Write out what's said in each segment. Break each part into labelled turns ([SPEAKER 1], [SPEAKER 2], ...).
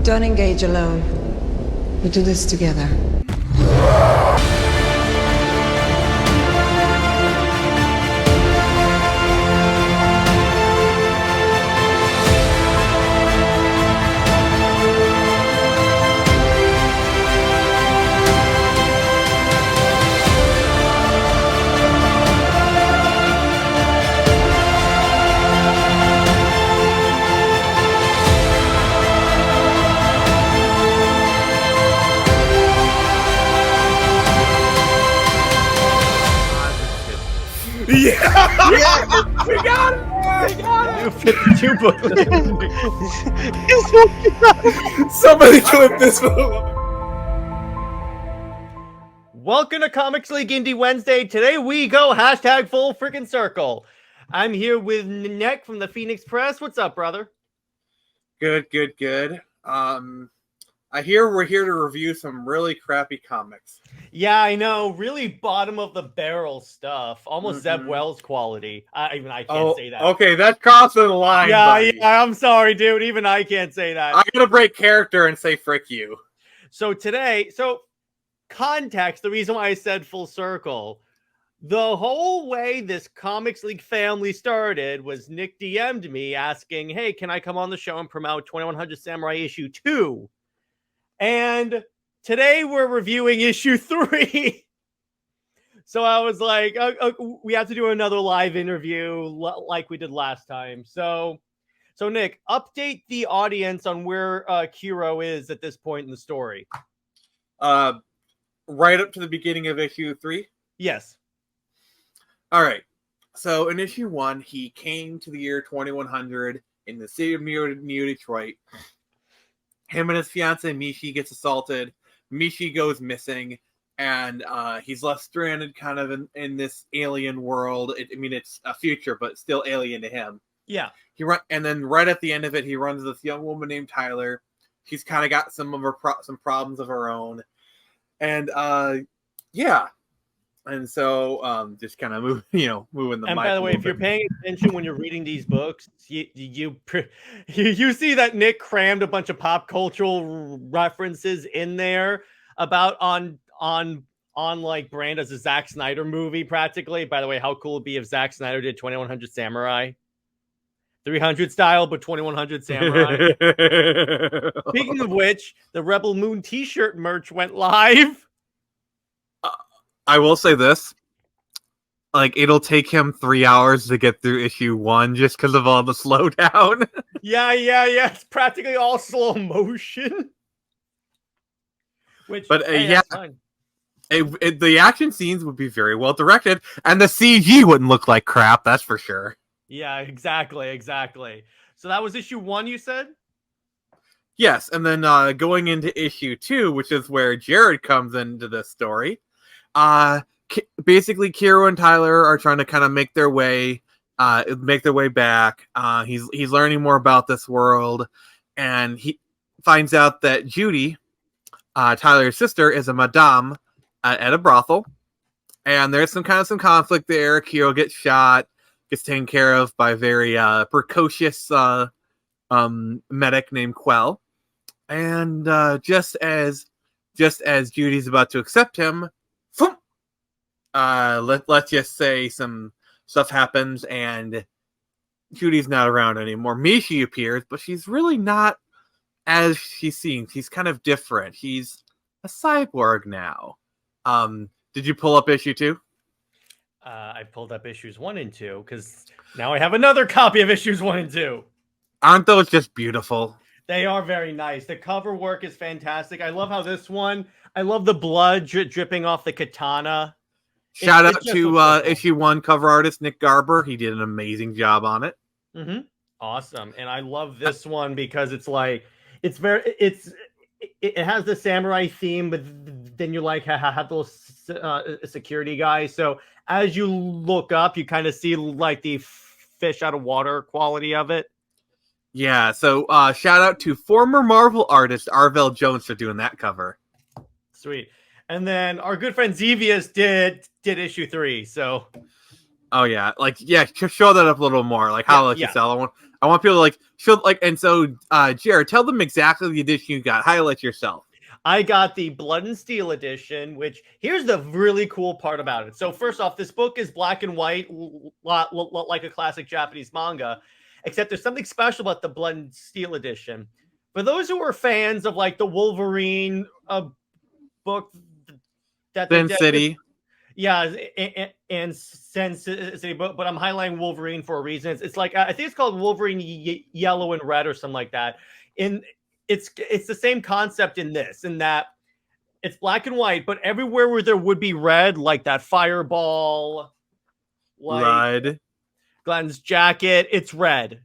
[SPEAKER 1] Don't engage alone. We do this together.
[SPEAKER 2] Yeah!
[SPEAKER 3] Yeah!
[SPEAKER 2] We got it! We got
[SPEAKER 4] New 52 booklet.
[SPEAKER 2] it! Somebody clip this one.
[SPEAKER 4] Welcome to Comics League Indie Wednesday. Today we go hashtag full freaking circle. I'm here with Nick from the Phoenix Press. What's up, brother?
[SPEAKER 2] Good. I hear we're here to review some really crappy comics.
[SPEAKER 4] Yeah, I know. Really bottom of the barrel stuff. Almost Zeb Wells quality. I can't say that.
[SPEAKER 2] Okay, that's crossing the line.
[SPEAKER 4] Yeah, I'm sorry, dude. Even I can't say that.
[SPEAKER 2] I gotta break character and say frick you.
[SPEAKER 4] So today, context, the reason why I said full circle, the whole way this Comics League family started was Nick DM'd me asking, hey, can I come on the show and promote 2100 Samurai issue 2? And today we're reviewing issue 3. So I was like, we have to do another live interview like we did last time. So Nick, update the audience on where Kiro is at this point in the story.
[SPEAKER 2] Right up to the beginning of issue 3?
[SPEAKER 4] Yes.
[SPEAKER 2] All right. So in issue 1, he came to the year 2100 in the city of New Detroit. Him and his fiancée Mishi gets assaulted. Mishi goes missing, and he's left stranded kind of in this alien world. It's a future, but still alien to him.
[SPEAKER 4] Yeah.
[SPEAKER 2] And then right at the end of it, he runs this young woman named Tyler. She's kind of got some problems of her own. And yeah. And so just kind of moving the mic.
[SPEAKER 4] And by the way, if you're paying attention when you're reading these books, you see that Nick crammed a bunch of pop cultural references in there about on like brand as a Zack Snyder movie practically. By the way, how cool would it be if Zack Snyder did 2100 Samurai? 300 style, but 2100 Samurai. Speaking of which, the Rebel Moon t-shirt merch went live.
[SPEAKER 2] I will say this. Like, it'll take him 3 hours to get through issue 1 just because of all the slowdown.
[SPEAKER 4] Yeah. It's practically all slow motion.
[SPEAKER 2] The action scenes would be very well directed, and the CG wouldn't look like crap, that's for sure.
[SPEAKER 4] Yeah, exactly. So that was issue 1, you said?
[SPEAKER 2] Yes, and then going into issue 2, which is where Jared comes into this story. Basically, Kiro and Tyler are trying to kind of make their way back. He's learning more about this world, and he finds out that Judy, Tyler's sister, is a madame at a brothel, and there's some conflict there. Kiro gets shot, gets taken care of by a very precocious medic named Quell, and just as Judy's about to accept him, let's just say some stuff happens and Judy's not around anymore. Mishi appears, but she's really not as she seems. She's kind of different. She's a cyborg now. Did you pull up issue 2?
[SPEAKER 4] I pulled up issues 1 and 2 because now I have another copy of issues 1 and 2.
[SPEAKER 2] Aren't those just beautiful?
[SPEAKER 4] They are very nice. The cover work is fantastic. I love how this one, I love the blood dripping off the katana.
[SPEAKER 2] Shout out to issue 1 cover artist Nick Garber. He did an amazing job on it.
[SPEAKER 4] Mm-hmm. Awesome. And I love this one because it's like it has the samurai theme, but then you like have those security guys. So as you look up, you kind of see like the fish out of water quality of it.
[SPEAKER 2] Yeah. So shout out to former Marvel artist Arvell Jones for doing that cover.
[SPEAKER 4] Sweet. And then our good friend Xevious did issue 3. So,
[SPEAKER 2] show that up a little more. Like how you sell one. I want people to show and so Jared, tell them exactly the edition you got. Highlight yourself.
[SPEAKER 4] I got the Blood and Steel edition, which here's the really cool part about it. So first off, this book is black and white, like a classic Japanese manga, except there's something special about the Blood and Steel edition. For those who are fans of like the Wolverine book,
[SPEAKER 2] Sin City.
[SPEAKER 4] Yeah, and Sin City, but I'm highlighting Wolverine for a reason. It's like I think it's called Wolverine Yellow and Red or something like that. It's the same concept in this, in that it's black and white, but everywhere where there would be red, like that fireball, like
[SPEAKER 2] Red.
[SPEAKER 4] Glenn's jacket, it's red,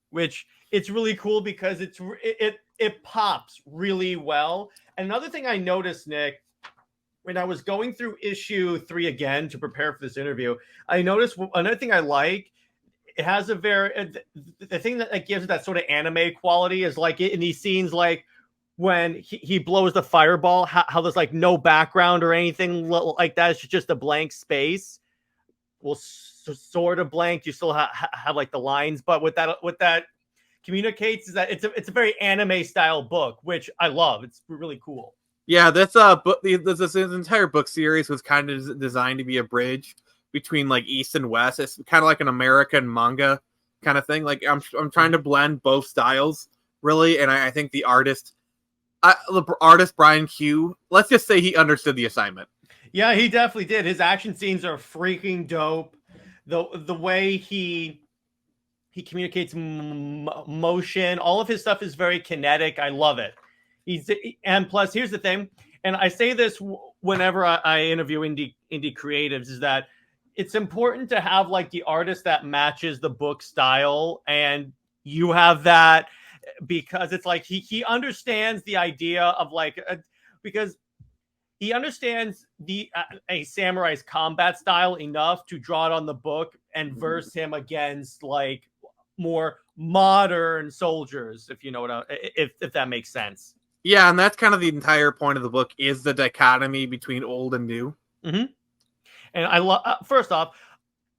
[SPEAKER 4] which it's really cool because it pops really well. And another thing I noticed, Nick, when I was going through issue 3 again to prepare for this interview, I noticed another thing I like. It has a very the thing that gives it that sort of anime quality is like in these scenes, like when he blows the fireball, how there's like no background or anything like that. It's just a blank space. Well, sort of blank. You still have like the lines, but what that communicates is that it's a very anime style book, which I love. It's really cool.
[SPEAKER 2] Yeah, that's this entire book series was kind of designed to be a bridge between like East and West. It's kind of like an American manga kind of thing. Like I'm trying to blend both styles really, and I think the artist Brian Q, let's just say he understood the assignment.
[SPEAKER 4] Yeah, he definitely did. His action scenes are freaking dope. The way he communicates motion, all of his stuff is very kinetic. I love it. And plus, here's the thing, and I say this whenever I interview indie creatives, is that it's important to have like the artist that matches the book style, and you have that because it's like he understands the idea of like because he understands a samurai's combat style enough to draw it on the book and verse him against like more modern soldiers, if you know what if that makes sense.
[SPEAKER 2] Yeah, and that's kind of the entire point of the book, is the dichotomy between old and new.
[SPEAKER 4] Mm-hmm. And I love, first off,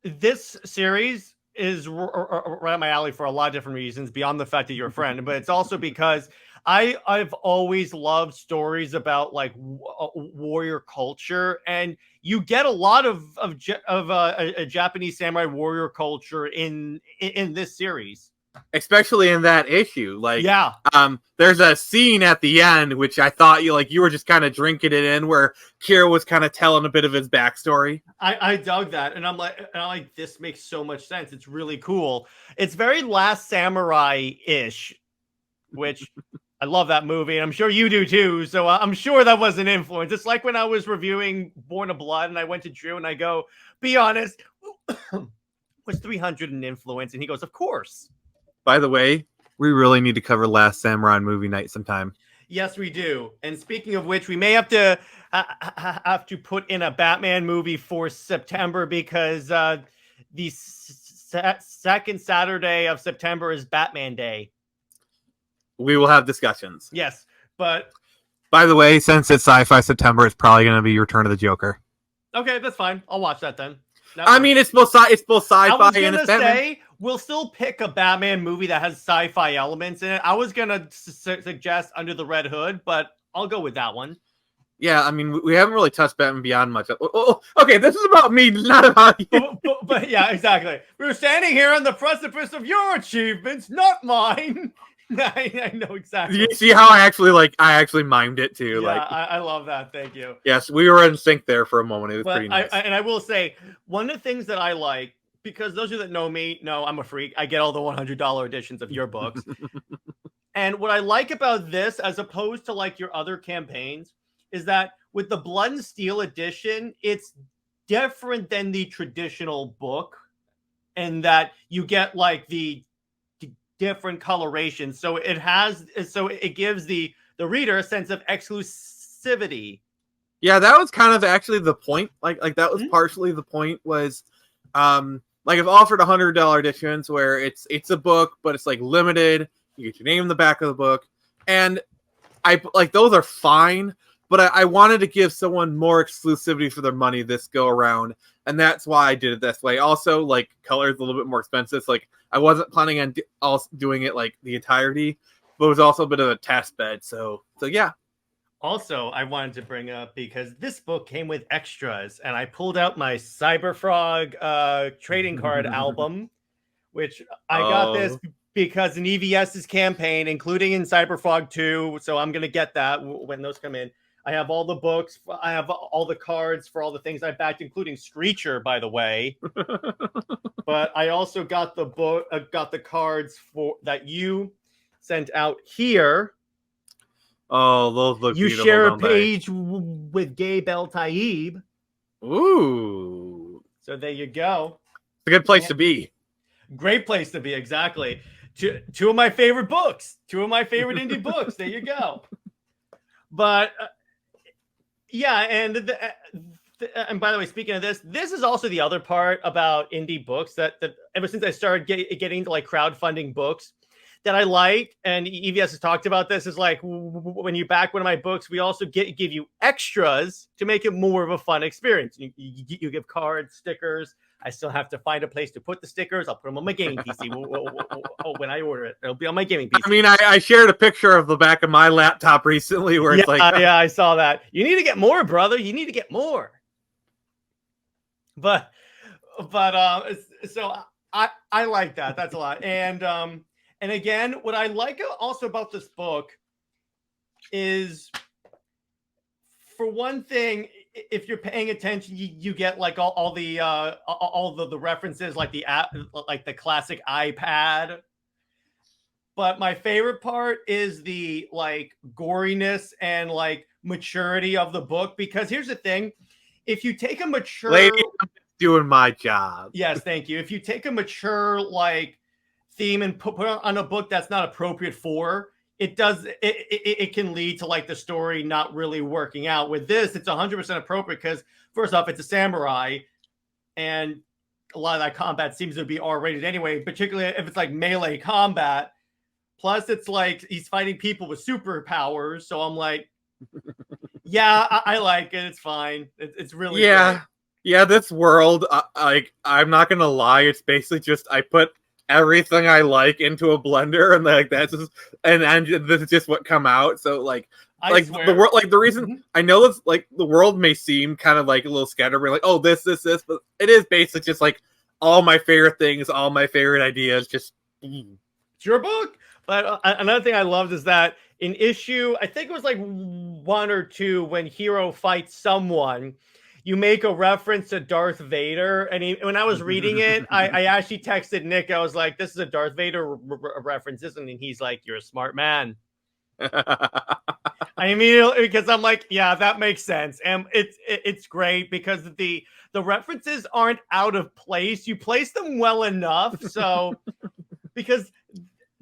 [SPEAKER 4] this series is right up my alley for a lot of different reasons, beyond the fact that you're a friend, but it's also because I've always loved stories about like warrior culture, and you get a lot of a Japanese samurai warrior culture in this series.
[SPEAKER 2] Especially in that issue. Like,
[SPEAKER 4] yeah.
[SPEAKER 2] There's a scene at the end, which I thought you were just kind of drinking it in, where Kira was kind of telling a bit of his backstory.
[SPEAKER 4] I dug that. And I'm like, this makes so much sense. It's really cool. It's very Last Samurai-ish, which I love that movie. And I'm sure you do too. So I'm sure that was an influence. It's like when I was reviewing Born of Blood and I went to Drew and I go, be honest, was 300 an influence? And he goes, of course.
[SPEAKER 2] By the way, we really need to cover Last Samurai on movie night sometime.
[SPEAKER 4] Yes, we do. And speaking of which, we may have to put in a Batman movie for September, because the second Saturday of September is Batman Day.
[SPEAKER 2] We will have discussions.
[SPEAKER 4] Yes, but
[SPEAKER 2] by the way, since it's Sci-Fi September, it's probably going to be Return of the Joker.
[SPEAKER 4] Okay, that's fine. I'll watch that then.
[SPEAKER 2] I mean, it's both sci-fi and it's Batman.
[SPEAKER 4] We'll still pick a Batman movie that has sci-fi elements in it. I was gonna suggest Under the Red Hood, but I'll go with that one.
[SPEAKER 2] Yeah, I mean, we haven't really touched Batman Beyond much. Okay, this is about me, not about you.
[SPEAKER 4] But yeah, exactly. We're standing here on the precipice of your achievements, not mine. I know exactly.
[SPEAKER 2] You see how I actually mimed it too.
[SPEAKER 4] Yeah, I love that. Thank you.
[SPEAKER 2] Yes, we were in sync there for a moment. It was pretty nice.
[SPEAKER 4] And I will say, one of the things that I like, because those of you that know me know I'm a freak. I get all the $100 editions of your books. And what I like about this, as opposed to like your other campaigns, is that with the Blood and Steel edition, it's different than the traditional book, and that you get like the different coloration. So it gives the reader a sense of exclusivity.
[SPEAKER 2] Yeah, that was kind of actually the point. Like that was partially the point, was like I've offered $100 editions where it's a book, but it's like limited. You get your name in the back of the book, and I like those are fine. but I wanted to give someone more exclusivity for their money this go around, and that's why I did it this way. Also, like, color is a little bit more expensive. So, like, I wasn't planning on doing it like the entirety, but it was also a bit of a test bed. So yeah.
[SPEAKER 4] Also, I wanted to bring up, because this book came with extras, and I pulled out my Cyberfrog trading card album, which I got this because in EVS's campaign, including in Cyberfrog 2, so I'm going to get that when those come in. I have all the books. I have all the cards for all the things I backed, including Screecher, by the way. But I also got the book, got the cards for that you sent out here.
[SPEAKER 2] Oh, those look beautiful.
[SPEAKER 4] You share a page with Gabe El Taib.
[SPEAKER 2] Ooh.
[SPEAKER 4] So there you go.
[SPEAKER 2] It's a good place to be.
[SPEAKER 4] Great place to be, exactly. Two of my favorite books. Two of my favorite indie books. There you go. But yeah, and by the way, speaking of this is also the other part about indie books that ever since I started getting into like crowdfunding books that I like, and EVS has talked about this, is like when you back one of my books, we also give you extras to make it more of a fun experience. You give cards, stickers. I still have to find a place to put the stickers. I'll put them on my gaming PC. When I order it, it'll be on my gaming PC.
[SPEAKER 2] I mean, I shared a picture of the back of my laptop recently where it's like...
[SPEAKER 4] Yeah, I saw that. You need to get more, brother. You need to get more. But so I like that. That's a lot. And again, what I like also about this book is, for one thing, if you're paying attention, you get like all the references, like the app, like the classic iPad. But my favorite part is the like goriness and like maturity of the book, because here's the thing: if you take a mature,
[SPEAKER 2] lady, I'm doing my job.
[SPEAKER 4] Yes, thank you. If you take a mature like theme and put on a book that's not appropriate for it can lead to like the story not really working out. With this, it's 100% appropriate because first off, it's a samurai, and a lot of that combat seems to be R-rated anyway, particularly if it's like melee combat. Plus, it's like he's fighting people with superpowers, so I'm like, yeah, I like it. It's fine. It's really great.
[SPEAKER 2] Yeah. This world, I'm not gonna lie, it's basically just I put everything I like into a blender, and like that's just and this is just what come out. So like the world, like the reason I know it's like the world may seem kind of like a little scatterbrained, like, oh, this, but it is basically just like all my favorite things, all my favorite ideas. Just
[SPEAKER 4] it's your book. But another thing I loved is that in issue, I think it was like 1 or 2, when Hero fights someone, you make a reference to Darth Vader. And when I was reading it, I actually texted Nick. I was like, this is a Darth Vader reference, isn't it? And he's like, you're a smart man. I mean, because I'm like, yeah, that makes sense. And it's great because the references aren't out of place. You place them well enough. So because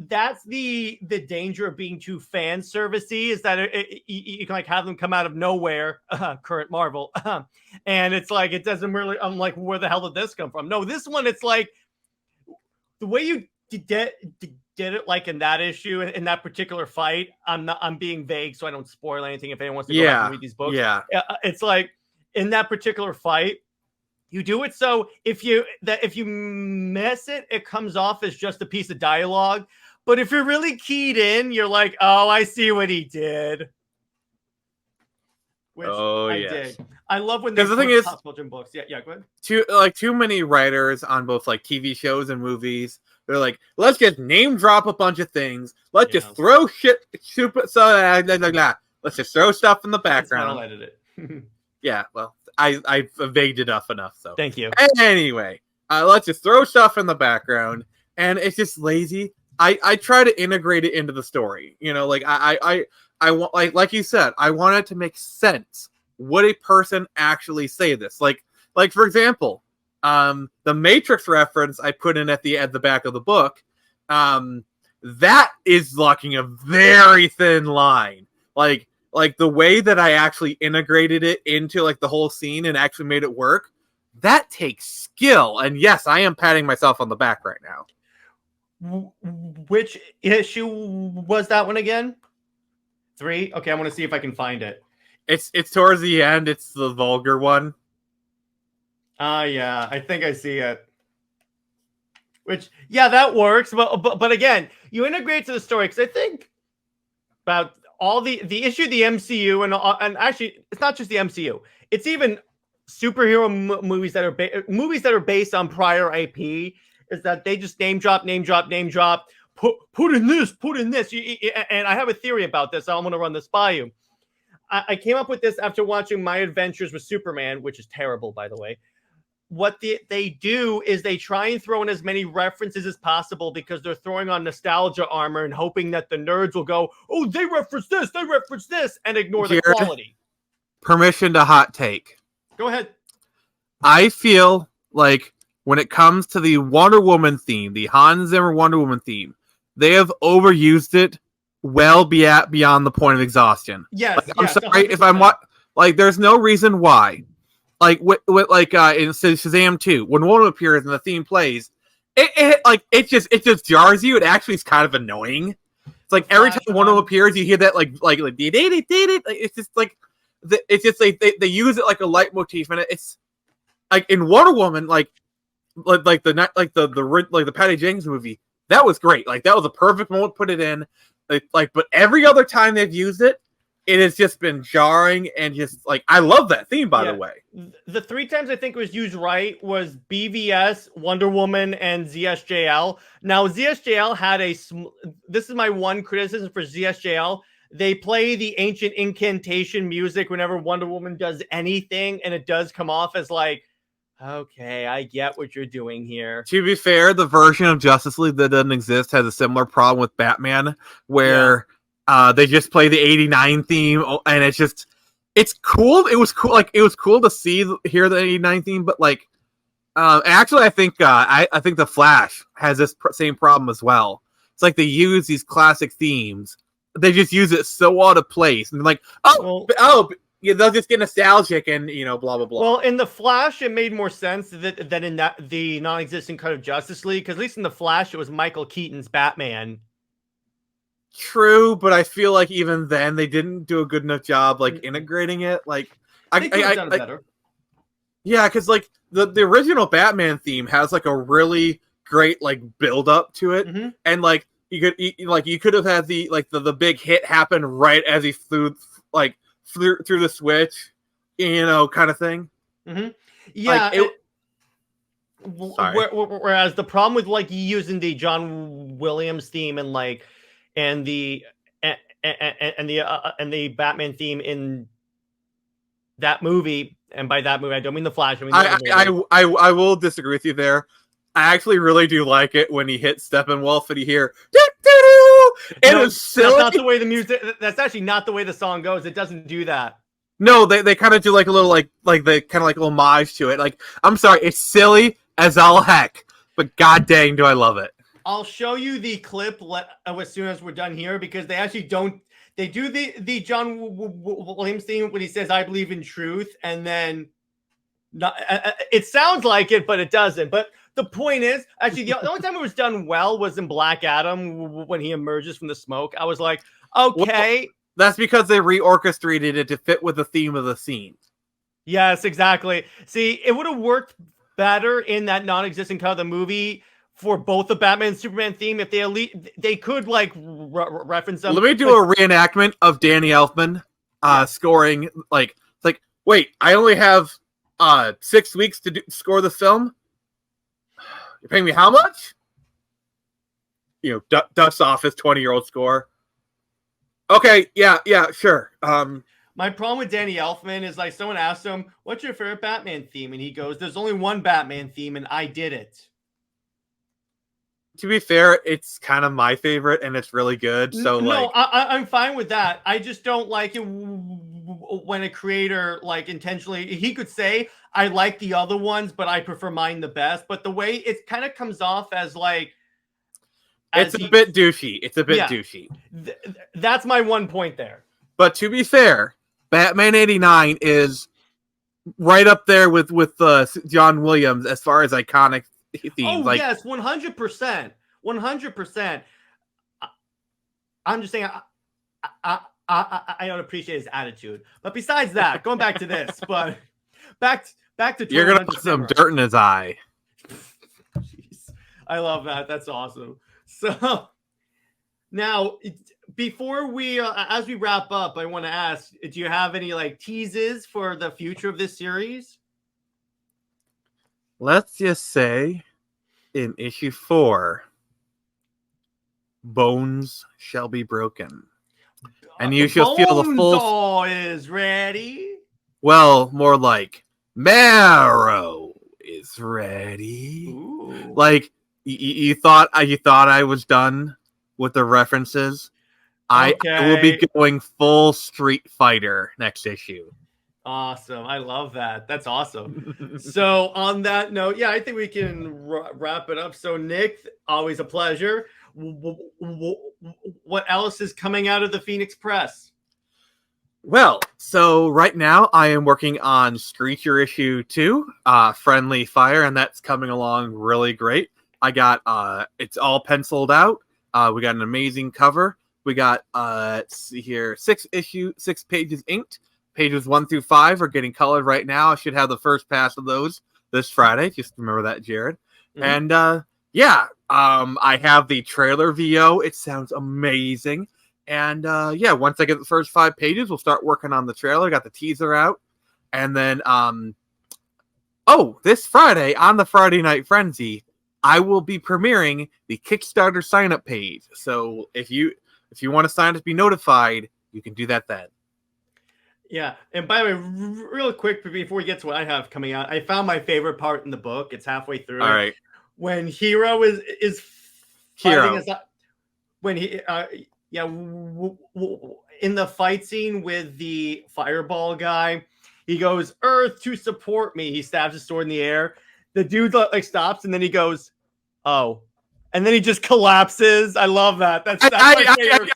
[SPEAKER 4] that's the danger of being too fan servicey, is that you can like have them come out of nowhere, current Marvel, and it's like it doesn't really. I'm like, where the hell did this come from? No, this one, it's like the way you did it, like in that issue, in that particular fight. I'm being vague, so I don't spoil anything. If anyone wants to go back and read these books, it's like in that particular fight, you do it so if you miss it, it comes off as just a piece of dialogue. But if you're really keyed in, you're like, oh, I see what he did. Which I did. I love when they
[SPEAKER 2] the thing is,
[SPEAKER 4] pop culture books. Yeah, go ahead.
[SPEAKER 2] Too many writers on both like TV shows and movies. They're like, let's just name drop a bunch of things. Let's just throw shit, let's just throw stuff in the background.
[SPEAKER 4] I'll edit it.
[SPEAKER 2] Yeah, well, I've evaded enough. So
[SPEAKER 4] thank you.
[SPEAKER 2] Anyway, let's just throw stuff in the background, and it's just lazy. I try to integrate it into the story. You know, like I want, like you said, I want it to make sense. Would a person actually say this? Like for example, the Matrix reference I put in at the back of the book, that is locking a very thin line. Like the way that I actually integrated it into like the whole scene and actually made it work, that takes skill. And yes, I am patting myself on the back right now.
[SPEAKER 4] Which issue was that one again? 3? Okay, I want to see if I can find it.
[SPEAKER 2] It's towards the end. It's the vulgar one.
[SPEAKER 4] Yeah, I think I see it. Which, yeah, that works. But again, you integrate to the story because I think about all the issue of the MCU and actually it's not just the MCU. It's even superhero movies that are based on prior IP. Is that they just name drop. Put in this. And I have a theory about this. I'm going to run this by you. I came up with this after watching My Adventures with Superman, which is terrible, by the way. What they do is they try and throw in as many references as possible because they're throwing on nostalgia armor and hoping that the nerds will go, oh, they reference this, and ignore the quality.
[SPEAKER 2] Permission to hot take.
[SPEAKER 4] Go ahead.
[SPEAKER 2] I feel like when it comes to the Wonder Woman theme, the Hans Zimmer Wonder Woman theme, they have overused it well beyond the point of exhaustion.
[SPEAKER 4] Yes.
[SPEAKER 2] I'm sorry 100%. If I'm like, there's no reason why. Like in Shazam 2, when Wonder Woman appears and the theme plays, it just jars you. It actually is kind of annoying. It's like every time Wonder Woman appears, you hear that like it's just like they use it like a leitmotif, and it's like in Wonder Woman, like the Patty Jenkins movie, that was great. Like that was a perfect moment to put it in. But every other time they've used it, it has just been jarring and just like I love that theme, by the way.
[SPEAKER 4] The 3 times I think it was used right was BVS, Wonder Woman, and ZSJL. Now ZSJL had this is my one criticism for ZSJL. They play the ancient incantation music whenever Wonder Woman does anything, and it does come off as like, okay, I get what you're doing here.
[SPEAKER 2] To be fair, the version of Justice League that doesn't exist has a similar problem with Batman, where they just play the '89 theme, and it's cool. It was cool. Like it was cool to hear the '89 theme, but like, actually, I think the Flash has this same problem as well. It's like they use these classic themes, they just use it so out of place, and like, yeah, they'll just get nostalgic and blah blah blah.
[SPEAKER 4] Well, in the Flash, it made more sense than in the non-existent cut of Justice League, because at least in the Flash, it was Michael Keaton's Batman.
[SPEAKER 2] True, but I feel like even then they didn't do a good enough job like integrating it. Like
[SPEAKER 4] they could have done it better.
[SPEAKER 2] Yeah, because like the original Batman theme has like a really great like build up to it, and like you could have had the big hit happen right as he flew through the switch, kind of thing.
[SPEAKER 4] Yeah.
[SPEAKER 2] Sorry.
[SPEAKER 4] Whereas the problem with like using the John Williams theme and the Batman theme in that movie, and by that movie I don't mean the Flash.
[SPEAKER 2] I will disagree with you there. I actually really do like it when he hits Steppenwolf and you hear it was silly.
[SPEAKER 4] That's not the way the music. That's actually not the way the song goes. It doesn't do that.
[SPEAKER 2] No, they kind of do like a little like they kind of like a little homage to it. Like, I'm sorry, it's silly as all heck, but god dang, do I love it.
[SPEAKER 4] I'll show you the clip as soon as we're done here, because they actually don't. They do the John Williams theme when he says "I believe in truth," and then it sounds like it, but it doesn't. But the point is, actually, the only time it was done well was in Black Adam when he emerges from the smoke. I was like, okay.
[SPEAKER 2] Well, that's because they reorchestrated it to fit with the theme of the scene.
[SPEAKER 4] Yes, exactly. See, it would have worked better in that non-existent cut of the movie for both the Batman and Superman theme if they could like reference them.
[SPEAKER 2] Let me do a reenactment of Danny Elfman scoring. Like, it's like, wait, I only have 6 weeks to score the film. You're paying me how much? Dust off his 20-year-old score. Okay, yeah, sure.
[SPEAKER 4] My problem with Danny Elfman is like someone asked him, "What's your favorite Batman theme?" and he goes, "There's only one Batman theme, and I did it."
[SPEAKER 2] To be fair, it's kind of my favorite, and it's really good. So
[SPEAKER 4] no, I'm fine with that. I just don't like it when a creator like intentionally. He could say, "I like the other ones, but I prefer mine the best." But the way it kind of comes off as like,
[SPEAKER 2] it's a bit douchey. It's a bit douchey.
[SPEAKER 4] That's my one point there.
[SPEAKER 2] But to be fair, Batman '89 is right up there with John Williams as far as iconic themes.
[SPEAKER 4] Oh, yes, 100%. 100%. I'm just saying, I don't appreciate his attitude. But besides that, going back to this, but back to
[SPEAKER 2] You're gonna put some dirt in his eye.
[SPEAKER 4] Jeez. I love that. That's awesome. So now, before we, as we wrap up, I want to ask: do you have any like teases for the future of this series?
[SPEAKER 2] Let's just say, in issue 4, bones shall be broken, and you shall feel the full.
[SPEAKER 4] Bonesaw is ready.
[SPEAKER 2] Well, more like marrow is ready.
[SPEAKER 4] Ooh.
[SPEAKER 2] Like you thought I was done with the references. I will be going full Street Fighter next issue.
[SPEAKER 4] Awesome. I love that. That's awesome. So on that note, yeah, I think we can wrap it up. So Nick, always a pleasure. What else is coming out of the Phoenix Press?
[SPEAKER 2] Well, so right now I am working on Screecher issue 2, Friendly Fire, and that's coming along really great. I got it's all penciled out. We got an amazing cover. We got let's see here, 6 pages inked. Pages 1 through 5 are getting colored right now. I should have the first pass of those this Friday. Just remember that, Jared. Mm-hmm. And I have the trailer VO. It sounds amazing. And once I get the first 5 pages, we'll start working on the trailer. Got the teaser out. And then this Friday on the Friday Night Frenzy, I will be premiering the Kickstarter sign-up page. So if you want to sign up to be notified, you can do that then.
[SPEAKER 4] Yeah, and by the way, real quick before we get to what I have coming out, I found my favorite part in the book. It's halfway through.
[SPEAKER 2] All right.
[SPEAKER 4] When Hero is fighting when he in the fight scene with the fireball guy, he goes, "Earth to support me." He stabs his sword in the air. The dude like stops and then he goes, "Oh." And then he just collapses. I love that. That's my favorite.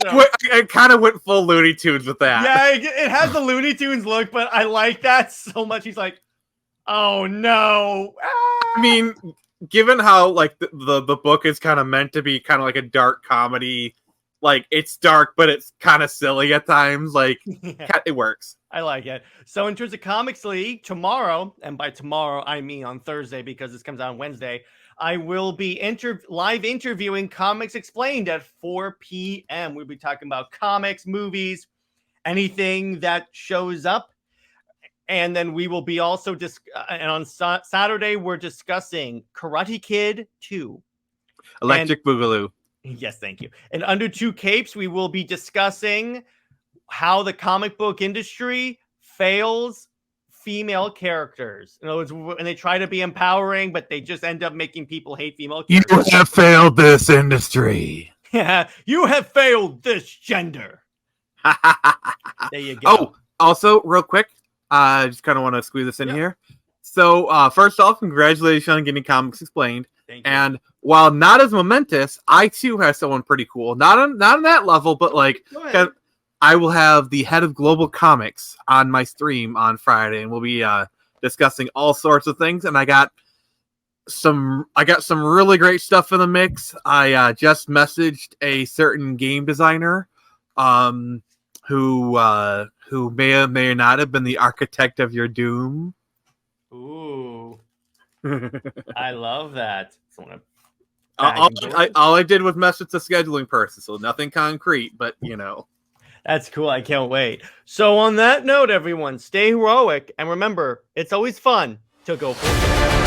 [SPEAKER 2] I kind of went full Looney Tunes with that.
[SPEAKER 4] Yeah, it has the Looney Tunes look, but I like that so much. He's like, "Oh no!"
[SPEAKER 2] I mean, given how like the book is kind of meant to be kind of like a dark comedy, like it's dark, but it's kind of silly at times. Like it works.
[SPEAKER 4] I like it. So in terms of Comics League, tomorrow, and by tomorrow I mean on Thursday because this comes out on Wednesday, I will be live interviewing Comics Explained at 4 p.m. We'll be talking about comics, movies, anything that shows up. And then we will be also and on Saturday, we're discussing Karate Kid 2.
[SPEAKER 2] Electric Boogaloo.
[SPEAKER 4] Yes, thank you. And Under Two Capes, we will be discussing how the comic book industry fails female characters. In other words, and they try to be empowering, but they just end up making people hate female characters.
[SPEAKER 2] You have failed this industry.
[SPEAKER 4] Yeah, you have failed this gender. There you go.
[SPEAKER 2] Oh, also, real quick, I just kind of want to squeeze this in here. So, first off, congratulations on getting Comics Explained.
[SPEAKER 4] Thank you.
[SPEAKER 2] And while not as momentous, I too have someone pretty cool. Not on that level, but like I will have the head of Global Comics on my stream on Friday, and we'll be discussing all sorts of things. And I got some really great stuff in the mix. I just messaged a certain game designer, who may or may not have been the architect of your doom.
[SPEAKER 4] Ooh, I love that.
[SPEAKER 2] All I did was message the scheduling person, so nothing concrete, but you know.
[SPEAKER 4] That's cool. I can't wait. So on that note, everyone, stay heroic. And remember, it's always fun to go for it.